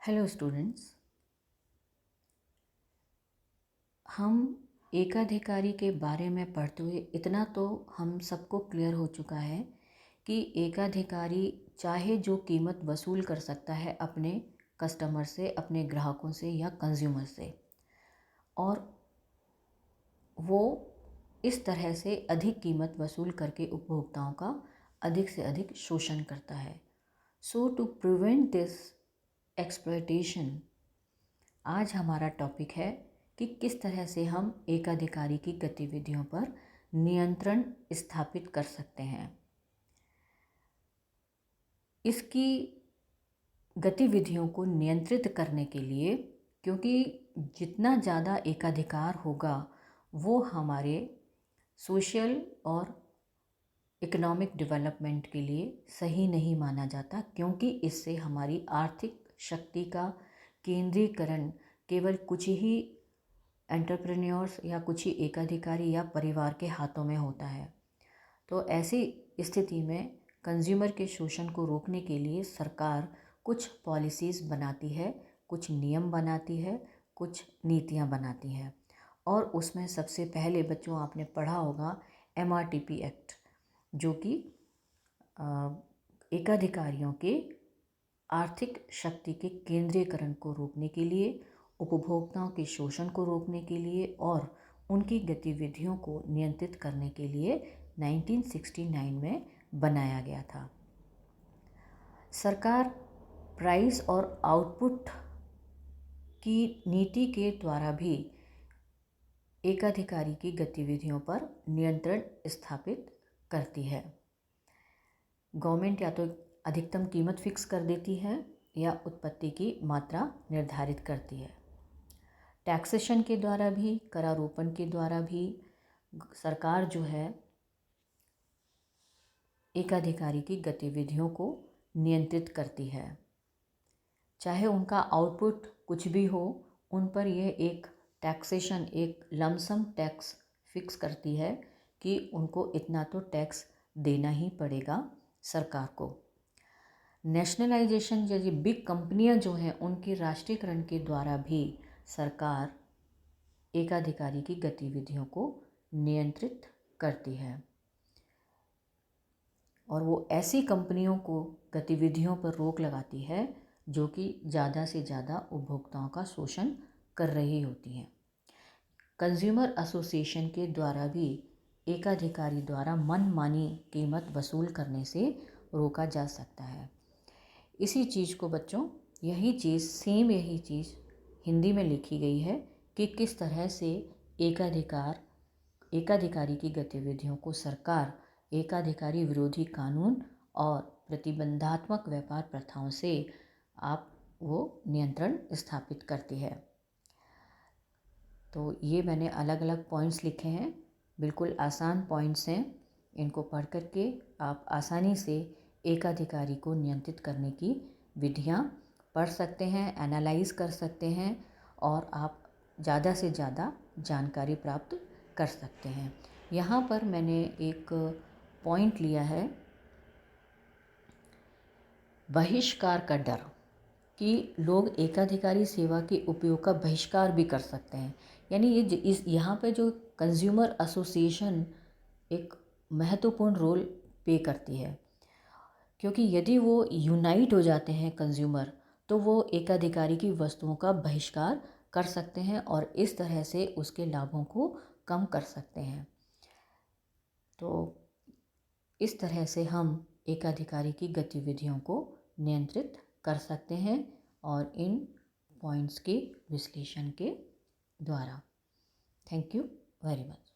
Hello students, हम एकाधिकारी के बारे में पढ़ते हुए इतना तो हम सबको क्लियर हो चुका है कि एकाधिकारी चाहे जो कीमत वसूल कर सकता है अपने कस्टमर से, अपने ग्राहकों से या कंज्यूमर से, और वो इस तरह से अधिक कीमत वसूल करके उपभोक्ताओं का अधिक से अधिक शोषण करता है। सो टू प्रिवेंट दिस एक्सप्लॉयटेशन, आज हमारा टॉपिक है कि किस तरह से हम एकाधिकारी की गतिविधियों पर नियंत्रण स्थापित कर सकते हैं। इसकी गतिविधियों को नियंत्रित करने के लिए, क्योंकि जितना ज़्यादा एकाधिकार होगा वो हमारे सोशल और इकोनॉमिक डेवलपमेंट के लिए सही नहीं माना जाता, क्योंकि इससे हमारी आर्थिक शक्ति का केंद्रीकरण केवल कुछ ही एंटरप्रेन्योर्स या कुछ ही एकाधिकारी या परिवार के हाथों में होता है। तो ऐसी स्थिति में कंज्यूमर के शोषण को रोकने के लिए सरकार कुछ पॉलिसीज़ बनाती है, कुछ नियम बनाती है, कुछ नीतियाँ बनाती है। और उसमें सबसे पहले बच्चों आपने पढ़ा होगा MRTP एक्ट, जो कि एकाधिकारियों के आर्थिक शक्ति के केंद्रीकरण को रोकने के लिए, उपभोक्ताओं के शोषण को रोकने के लिए और उनकी गतिविधियों को नियंत्रित करने के लिए 1969 में बनाया गया था। सरकार प्राइस और आउटपुट की नीति के द्वारा भी एकाधिकारी की गतिविधियों पर नियंत्रण स्थापित करती है। गवर्नमेंट या तो अधिकतम कीमत फिक्स कर देती है या उत्पत्ति की मात्रा निर्धारित करती है। टैक्सेशन के द्वारा भी, करारोपण के द्वारा भी सरकार जो है एकाधिकारी की गतिविधियों को नियंत्रित करती है। चाहे उनका आउटपुट कुछ भी हो, उन पर यह एक टैक्सेशन, एक लमसम टैक्स फिक्स करती है कि उनको इतना तो टैक्स देना ही पड़ेगा सरकार को। नेशनलाइजेशन जैसी बिग कंपनियां जो हैं उनके राष्ट्रीयकरण के द्वारा भी सरकार एकाधिकारी की गतिविधियों को नियंत्रित करती है, और वो ऐसी कंपनियों को गतिविधियों पर रोक लगाती है जो कि ज़्यादा से ज़्यादा उपभोक्ताओं का शोषण कर रही होती हैं। कंज्यूमर एसोसिएशन के द्वारा भी एकाधिकारी द्वारा मनमानी कीमत वसूल करने से रोका जा सकता है। इसी चीज़ को बच्चों, यही चीज़ हिंदी में लिखी गई है कि किस तरह से एकाधिकारी की गतिविधियों को सरकार एकाधिकारी विरोधी कानून और प्रतिबंधात्मक व्यापार प्रथाओं से वो नियंत्रण स्थापित करती है। तो ये मैंने अलग अलग पॉइंट्स लिखे हैं, बिल्कुल आसान पॉइंट्स हैं। इनको पढ़ कर के आप आसानी से एकाधिकारी को नियंत्रित करने की विधियाँ पढ़ सकते हैं, एनालाइज कर सकते हैं, और आप ज़्यादा से ज़्यादा जानकारी प्राप्त कर सकते हैं। यहाँ पर मैंने एक पॉइंट लिया है, बहिष्कार का डर, कि लोग एकाधिकारी सेवा के उपयोग का बहिष्कार भी कर सकते हैं। यानी यहाँ पे जो कंज्यूमर एसोसिएशन एक महत्वपूर्ण रोल प्ले करती है, क्योंकि यदि वो यूनाइट हो जाते हैं कंज्यूमर, तो वो एकाधिकारी की वस्तुओं का बहिष्कार कर सकते हैं और इस तरह से उसके लाभों को कम कर सकते हैं। तो इस तरह से हम एकाधिकारी की गतिविधियों को नियंत्रित कर सकते हैं, और इन पॉइंट्स के विश्लेषण के द्वारा। Thank you very much.